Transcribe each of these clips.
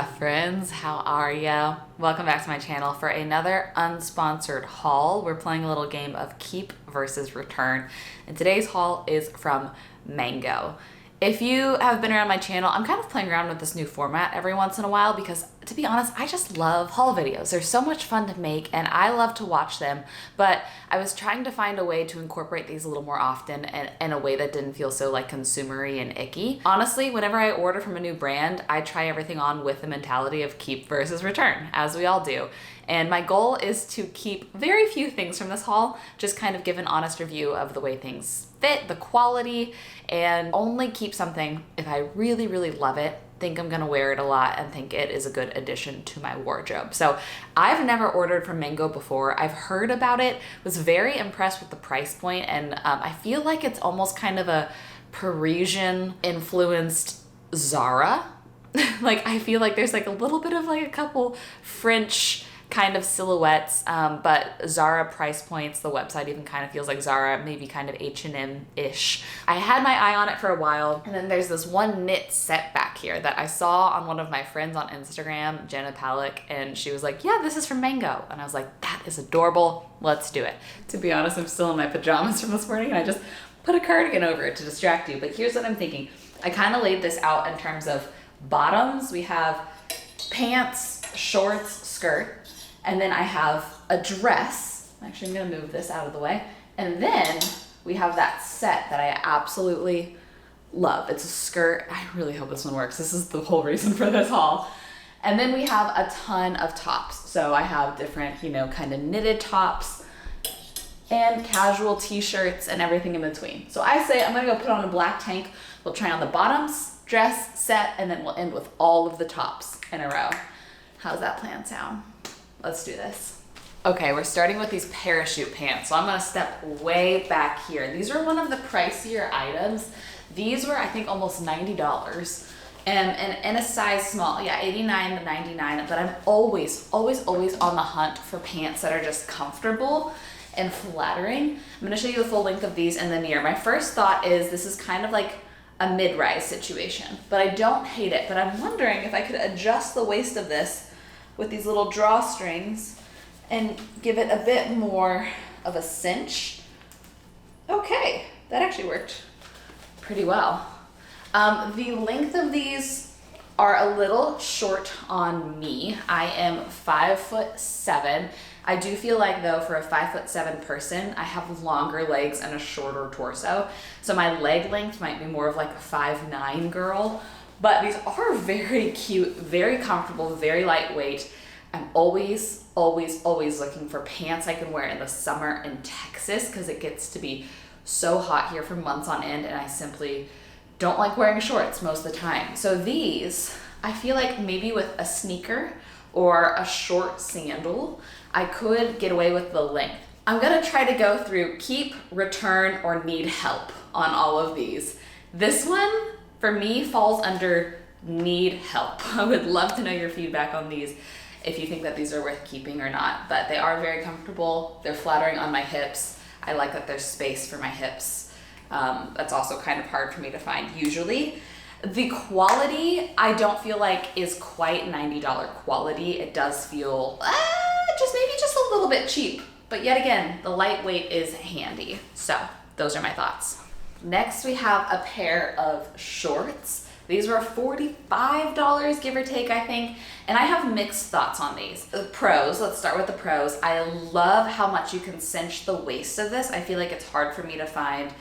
Friends, how are ya? Welcome back to my channel for another unsponsored haul. We're playing a little game of keep versus return, and today's haul is from Mango. If you have been around my channel, I'm kind of playing around with this new format every once in a while because, to be honest, I just love haul videos. They're so much fun to make and I love to watch them, but I was trying to find a way to incorporate these a little more often and in a way that didn't feel so like consumery and icky. Honestly, whenever I order from a new brand, I try everything on with the mentality of keep versus return, as we all do. And my goal is to keep very few things from this haul, just kind of give an honest review of the way things fit, the quality, and only keep something if I really, really love it, think I'm gonna wear it a lot, and think it is a good addition to my wardrobe. So I've never ordered from Mango before. I've heard about it, was very impressed with the price point, and I feel like it's almost kind of a Parisian influenced Zara. Like I feel like there's like a little bit of like a couple French kind of silhouettes, but Zara price points. The website even kind of feels like Zara, maybe kind of H&M-ish. I had my eye on it for a while, and then there's this one knit set back here that I saw on one of my friends on Instagram, Jenna Palick, and she was like, yeah, this is from Mango. And I was like, that is adorable, let's do it. To be honest, I'm still in my pajamas from this morning, and I just put a cardigan over it to distract you. But here's what I'm thinking. I kind of laid this out in terms of bottoms. We have pants, shorts, skirt, and then I have a dress. Actually, I'm gonna move this out of the way. And then we have that set that I absolutely love. It's a skirt. I really hope this one works. This is the whole reason for this haul. And then we have a ton of tops. So I have different, kind of knitted tops and casual t-shirts and everything in between. So I say I'm gonna go put on a black tank. We'll try on the bottoms, dress, set, and then we'll end with all of the tops in a row. How's that plan sound? Let's do this. Okay, we're starting with these parachute pants. So I'm gonna step way back here. These are one of the pricier items. These were, I think, almost $90. And a size small, yeah, 89 to 99, but I'm always on the hunt for pants that are just comfortable and flattering. I'm gonna show you the full length of these in the mirror. My first thought is this is kind of like a mid-rise situation, but I don't hate it. But I'm wondering if I could adjust the waist of this with these little drawstrings and give it a bit more of a cinch. Okay, that actually worked pretty well. The length of these are a little short on me. I am 5'7". I do feel like though for a 5'7" person, I have longer legs and a shorter torso. So my leg length might be more of like a 5'9" girl. But these are very cute, very comfortable, very lightweight. I'm always looking for pants I can wear in the summer in Texas because it gets to be so hot here for months on end, and I simply don't like wearing shorts most of the time. So these, I feel like maybe with a sneaker or a short sandal, I could get away with the length. I'm gonna try to go through keep, return, or need help on all of these. This one, for me, falls under need help. I would love to know your feedback on these, if you think that these are worth keeping or not, but they are very comfortable. They're flattering on my hips. I like that there's space for my hips. That's also kind of hard for me to find usually. The quality, I don't feel like is quite $90 quality. It does feel maybe just a little bit cheap, but yet again, the lightweight is handy. So those are my thoughts. Next, we have a pair of shorts. These were $45, give or take, I think. And I have mixed thoughts on these. The pros, let's start with the pros. I love how much you can cinch the waist of this. I feel like it's hard for me to find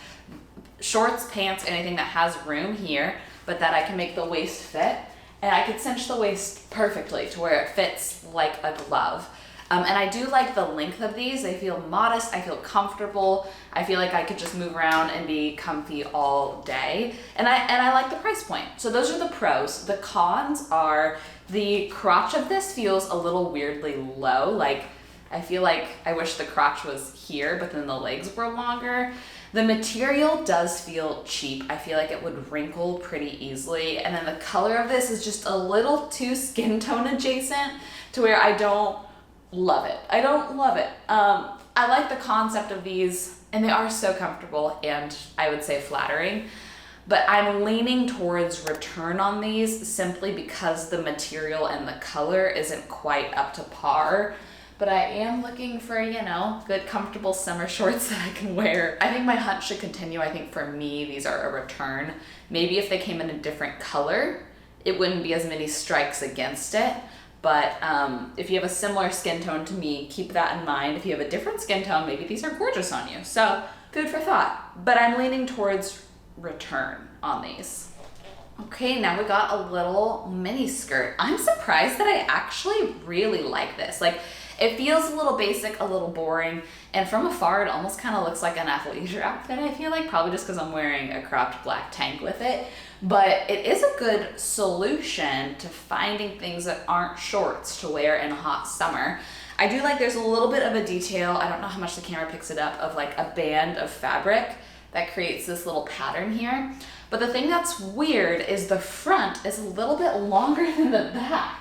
shorts, pants, anything that has room here, but that I can make the waist fit. And I could cinch the waist perfectly to where it fits like a glove. And I do like the length of these. They feel modest, I feel comfortable. I feel like I could just move around and be comfy all day. And I like the price point. So those are the pros. The cons are the crotch of this feels a little weirdly low. Like I feel like I wish the crotch was here, but then the legs were longer. The material does feel cheap. I feel like it would wrinkle pretty easily. And then the color of this is just a little too skin tone adjacent to where I don't love it. I don't love it. I like the concept of these, and they are so comfortable and I would say flattering. but I'm leaning towards return on these simply because the material and the color isn't quite up to par. But I am looking for, you know, good comfortable summer shorts that I can wear. I think my hunt should continue. I think for me, these are a return. Maybe if they came in a different color, it wouldn't be as many strikes against it. But if you have a similar skin tone to me, keep that in mind. If you have a different skin tone, maybe these are gorgeous on you. So food for thought. But I'm leaning towards return on these. Okay, now we got a little mini skirt. I'm surprised that I actually really like this. Like, it feels a little basic, a little boring, and from afar it almost kind of looks like an athleisure outfit, I feel like, probably just because I'm wearing a cropped black tank with it. But it is a good solution to finding things that aren't shorts to wear in hot summer. I do like there's a little bit of a detail, I don't know how much the camera picks it up, of like a band of fabric that creates this little pattern here. But the thing that's weird is the front is a little bit longer than the back.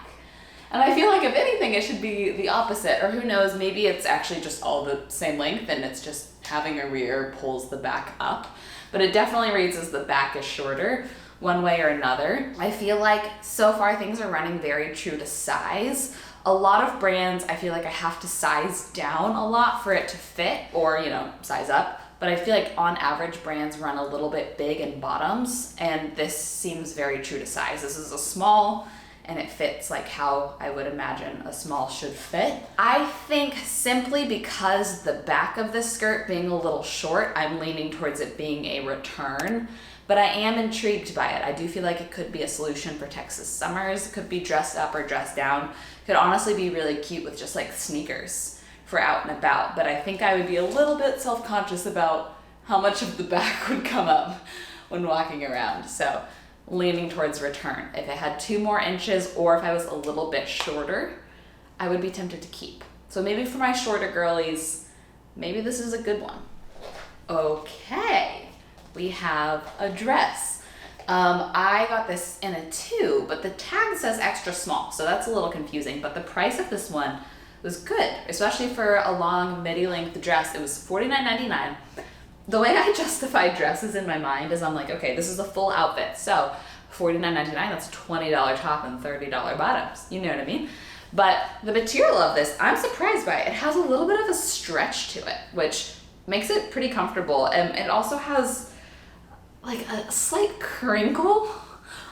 And I feel like if anything, it should be the opposite, or who knows, maybe it's actually just all the same length and it's just having a rear pulls the back up. But it definitely reads as the back is shorter one way or another. I feel like so far things are running very true to size. A lot of brands, I feel like I have to size down a lot for it to fit, or, you know, size up. But I feel like on average brands run a little bit big in bottoms, and this seems very true to size. This is a small, and it fits like how I would imagine a small should fit. I think simply because the back of this skirt being a little short, I'm leaning towards it being a return, but I am intrigued by it. I do feel like it could be a solution for Texas summers. It could be dressed up or dressed down. Could honestly be really cute with just like sneakers for out and about, but I think I would be a little bit self-conscious about how much of the back would come up when walking around. So leaning towards return. If it had 2 more inches or if I was a little bit shorter, I would be tempted to keep. So maybe for my shorter girlies, maybe this is a good one. Okay, we have a dress. I got this in a 2, but the tag says extra small, so that's a little confusing, but the price of this one was good, especially for a long midi length dress. It was $49.99. The way I justify dresses in my mind is I'm like, okay, this is a full outfit. So $49.99, that's $20 top and $30 bottoms. You know what I mean? But the material of this, I'm surprised by it. It has a little bit of a stretch to it, which makes it pretty comfortable. And it also has like a slight crinkle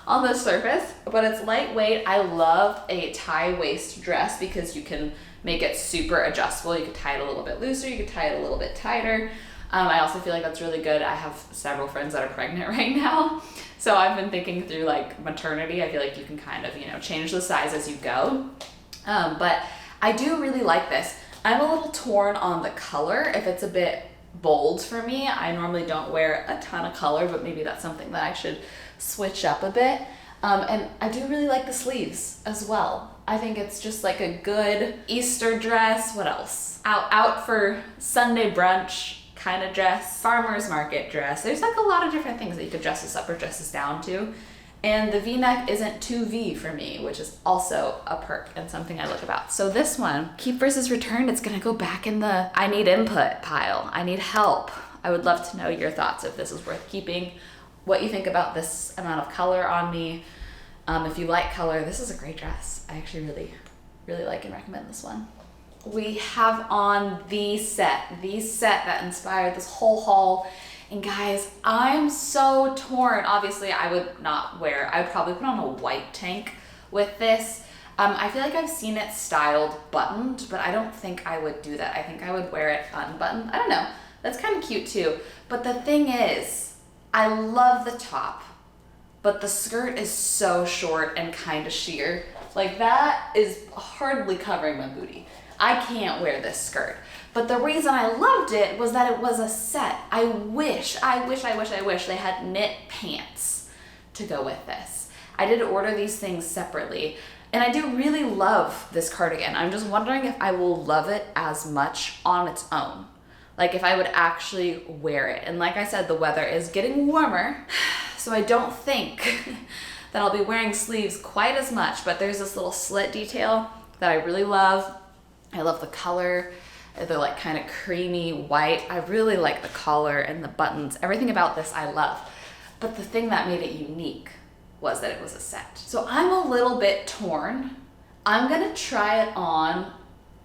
on the surface, but it's lightweight. I love a tie waist dress because you can make it super adjustable. You could tie it a little bit looser, you could tie it a little bit tighter. I also feel like that's really good. I have several friends that are pregnant right now. So I've been thinking through like maternity. I feel like you can kind of, you know, change the size as you go. But I do really like this. I'm a little torn on the color. If it's a bit bold for me, I normally don't wear a ton of color, but maybe that's something that I should switch up a bit. And I do really like the sleeves as well. I think it's just like a good Easter dress. What else? Out for Sunday brunch kind of dress, farmer's market dress. There's like a lot of different things that you could dress this up or dress this down to. And the V-neck isn't too V for me, which is also a perk and something I look about. So this one, keep versus return, it's gonna go back in the I need input pile. I need help. I would love to know your thoughts if this is worth keeping, what you think about this amount of color on me. If you like color, this is a great dress. I actually really, really like and recommend this one. We have on the set that inspired this whole haul. And guys, I'm so torn. Obviously, I would probably put on a white tank with this. I feel like I've seen it styled buttoned, but I don't think I would do that. I think I would wear it unbuttoned. I don't know. That's kind of cute too. But the thing is, I love the top, but the skirt is so short and kind of sheer. Like that is hardly covering my booty. I can't wear this skirt. But the reason I loved it was that it was a set. I wish they had knit pants to go with this. I did order these things separately, and I do really love this cardigan. I'm just wondering if I will love it as much on its own. Like if I would actually wear it. And like I said, the weather is getting warmer, so I don't think that I'll be wearing sleeves quite as much, but there's this little slit detail that I really love. I love the color. They're like kind of creamy white. I really like the collar and the buttons. Everything about this I love. But the thing that made it unique was that it was a set. So I'm a little bit torn. I'm gonna try it on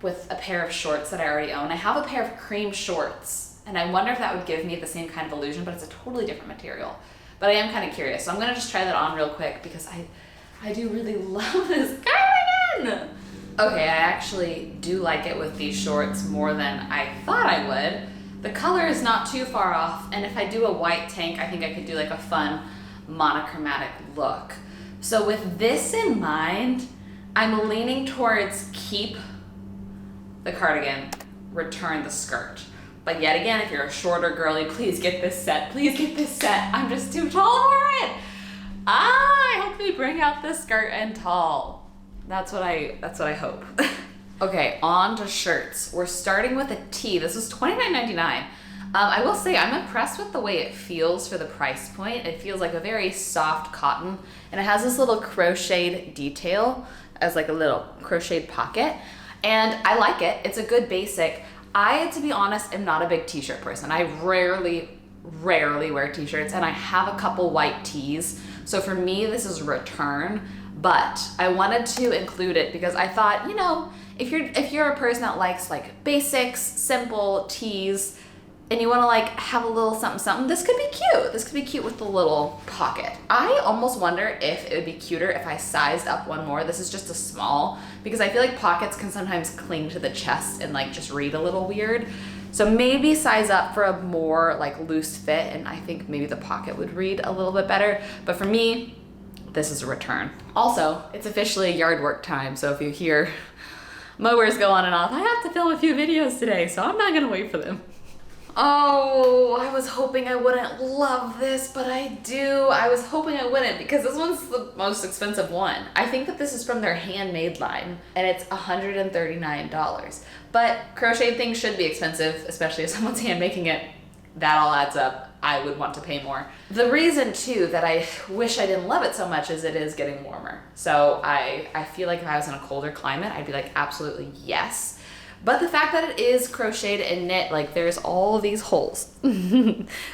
with a pair of shorts that I already own. I have a pair of cream shorts, and I wonder if that would give me the same kind of illusion, but it's a totally different material. But I am kind of curious, so I'm gonna just try that on real quick because I do really love this cardigan. Okay, I actually do like it with these shorts more than I thought I would. The color is not too far off, and if I do a white tank, I think I could do like a fun monochromatic look. So with this in mind, I'm leaning towards keep the cardigan, return the skirt. But yet again, if you're a shorter girly, please get this set. Please get this set. I'm just too tall for it. I hope they bring out the skirt and tall. That's what I hope. Okay, on to shirts. We're starting with a tee. This is $29.99. I will say I'm impressed with the way it feels for the price point. It feels like a very soft cotton, and it has this little crocheted detail as like a little crocheted pocket, and I like it. It's a good basic. I, to be honest, am not a big t-shirt person. I rarely wear t-shirts, and I have a couple white tees. So for me, this is return, but I wanted to include it because I thought, you know, if you're a person that likes like basics, simple tees, and you want to like have a little something, this could be cute. This could be cute with the little pocket. I almost wonder if it would be cuter if I sized up one more. This is just a small, because I feel like pockets can sometimes cling to the chest and like just read a little weird. So maybe size up for a more like loose fit, and I think maybe the pocket would read a little bit better. But for me, this is a return. Also, it's officially yard work time, so if you hear mowers go on and off, I have to film a few videos today, so I'm not gonna wait for them. Oh, I was hoping I wouldn't love this, but I do. I was hoping I wouldn't because this one's the most expensive one. I think that this is from their handmade line, and it's $139. But crocheted things should be expensive, especially if someone's hand making it. That all adds up. I would want to pay more. The reason too that I wish I didn't love it so much is it is getting warmer. So I feel like if I was in a colder climate, I'd be like, absolutely yes. But the fact that it is crocheted and knit, like there's all of these holes.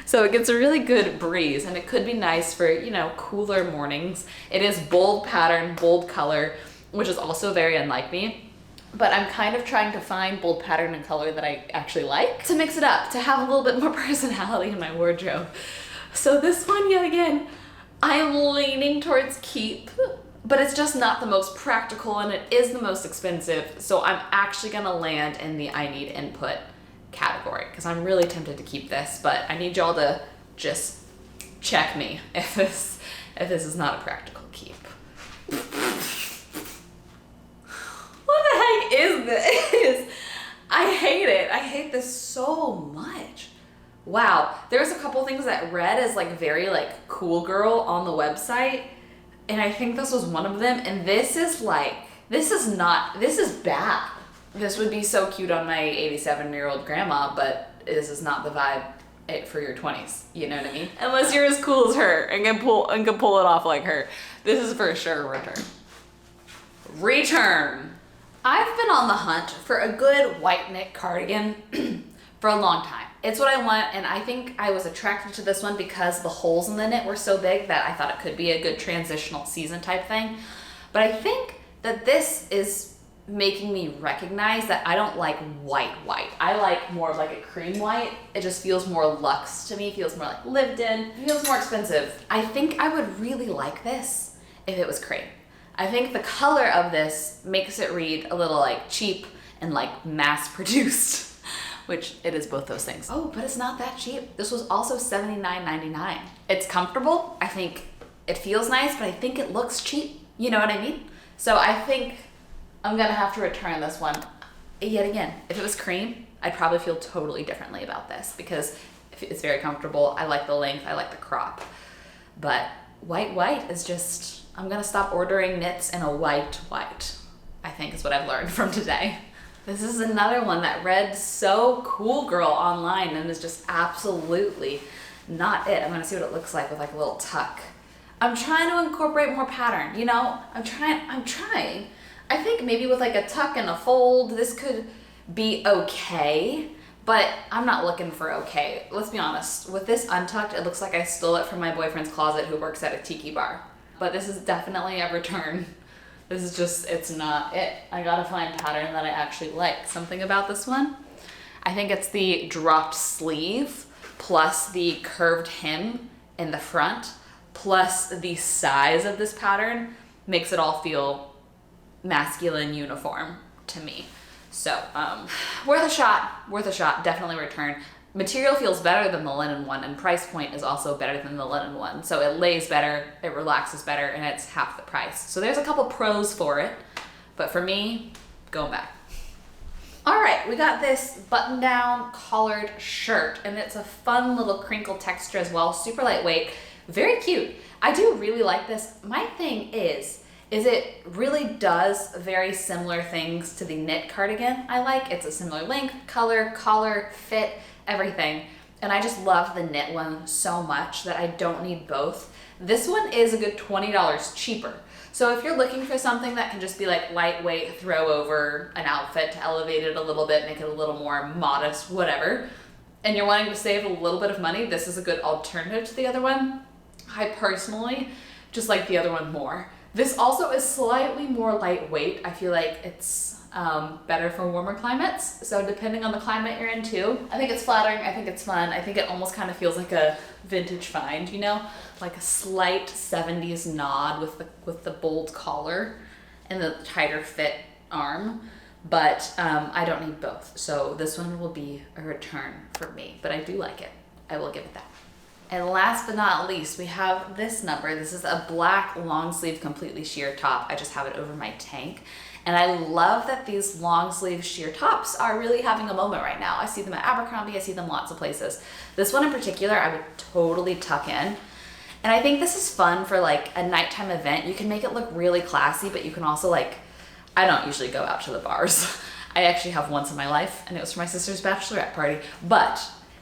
So it gets a really good breeze, and it could be nice for, you know, cooler mornings. It is bold pattern, bold color, which is also very unlike me. But I'm kind of trying to find bold pattern and color that I actually like to mix it up, to have a little bit more personality in my wardrobe. So this one, yet again, I'm leaning towards keep, but it's just not the most practical, and it is the most expensive. So I'm actually gonna land in the I need input category because I'm really tempted to keep this, but I need y'all to just check me if this is not a practical keep. What the heck is this? I hate it. I hate this so much. Wow. There's a couple things that read as like very like cool girl on the website, and I think this was one of them. And this is like, this is bad. This would be so cute on my 87-year-old grandma, but this is not the vibe for your 20s. You know what I mean? Unless you're as cool as her and can pull it off like her. This is for sure a return. Return. I've been on the hunt for a good white knit cardigan for a long time. It's what I want, and I think I was attracted to this one because the holes in the knit were so big that I thought it could be a good transitional season type thing. But I think that this is making me recognize that I don't like white. I like more of like a cream white. It just feels more luxe to me. It feels more like lived in. It feels more expensive. I think I would really like this if it was cream. I think the color of this makes it read a little like cheap and like mass produced, which it is both those things. Oh, but it's not that cheap. This was also $79.99. It's comfortable. I think it feels nice, but I think it looks cheap. You know what I mean? So I think I'm gonna have to return this one. Yet again, if it was cream, I'd probably feel totally differently about this because it's very comfortable. I like the length, I like the crop. But white is just, I'm gonna stop ordering knits in a white, I think is what I've learned from today. This is another one that read so cool girl online and is just absolutely not it. I'm gonna see what it looks like with like a little tuck. I'm trying to incorporate more pattern, you know? I'm trying. I think maybe with like a tuck and a fold, this could be okay, but I'm not looking for okay. Let's be honest, with this untucked, it looks like I stole it from my boyfriend's closet who works at a tiki bar. But this is definitely a return. This is just, it's not it. I gotta find a pattern that I actually like. Something about this one, I think it's the dropped sleeve plus the curved hem in the front plus the size of this pattern makes it all feel masculine uniform to me. So worth a shot, definitely return. Material feels better than the linen one, and price point is also better than the linen one. So it lays better, it relaxes better, and it's half the price. So there's a couple pros for it, but for me, going back. All right, we got this button-down collared shirt, and it's a fun little crinkle texture as well, super lightweight, very cute. I do really like this. My thing is it really does very similar things to the knit cardigan I like. It's a similar length, color, collar, fit, everything. And I just love the knit one so much that I don't need both. This one is a good $20 cheaper. So if you're looking for something that can just be like lightweight, throw over an outfit to elevate it a little bit, make it a little more modest, whatever, and you're wanting to save a little bit of money, this is a good alternative to the other one. I personally just like the other one more. This also is slightly more lightweight. I feel like it's better for warmer climates. So depending on the climate you're in too, I think it's flattering. I think it's fun. I think it almost kind of feels like a vintage find, you know, like a slight 70s nod with the bold collar and the tighter fit arm. But I don't need both. So this one will be a return for me, but I do like it. I will give it that. And last but not least, we have this number. This is a black long sleeve completely sheer top. I just have it over my tank. And I love that these long sleeve sheer tops are really having a moment right now. I see them at Abercrombie, I see them lots of places. This one in particular, I would totally tuck in. And I think this is fun for like a nighttime event. You can make it look really classy, but you can also like, I don't usually go out to the bars. I actually have once in my life, and it was for my sister's bachelorette party. But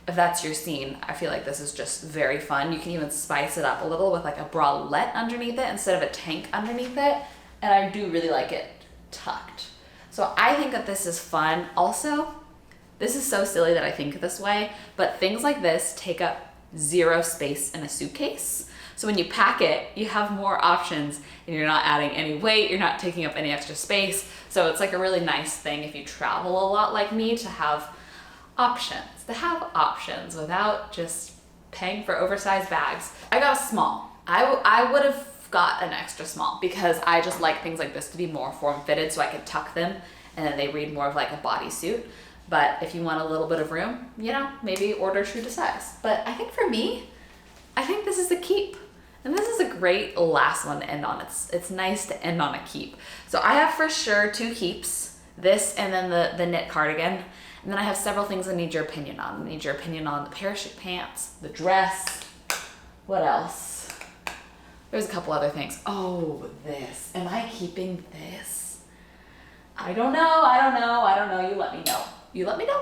if that's your scene, I feel like this is just very fun. You can even spice it up a little with like a bralette underneath it instead of a tank underneath it. And I do really like it tucked. So I think that this is fun. Also, this is so silly that I think this way, but things like this take up zero space in a suitcase. So when you pack it, you have more options and you're not adding any weight, you're not taking up any extra space. So it's like a really nice thing if you travel a lot like me to have options without just paying for oversized bags. I got a small. I would have got an extra small because I just like things like this to be more form-fitted so I could tuck them and then they read more of like a bodysuit. But if you want a little bit of room, you know, maybe order true to size. But I think for me, I think this is a keep. And this is a great last one to end on. It's nice to end on a keep. So I have for sure 2 keeps, this and then the knit cardigan. And then I have several things I need your opinion on. I need your opinion on the parachute pants, the dress, what else? There's a couple other things. Oh, this. Am I keeping this? I don't know. You let me know.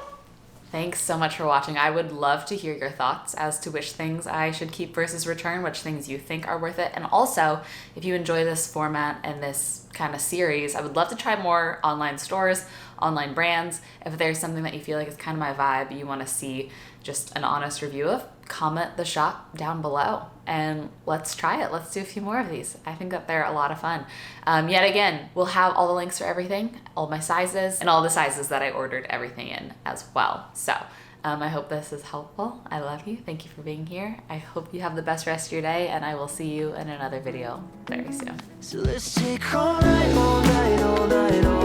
Thanks so much for watching. I would love to hear your thoughts as to which things I should keep versus return, which things you think are worth it. And also, if you enjoy this format and this kind of series, I would love to try more online stores, online brands. If there's something that you feel like is kind of my vibe, you want to see just an honest review of, comment the shop down below and let's try it. Let's do a few more of these. I think that they're a lot of fun. Yet again, we'll have all the links for everything, all my sizes, and all the sizes that I ordered everything in as well. So I hope this is helpful. I love you. Thank you for being here. I hope you have the best rest of your day, and I will see you in another video very soon. So let's take all night, all night, all night, all night.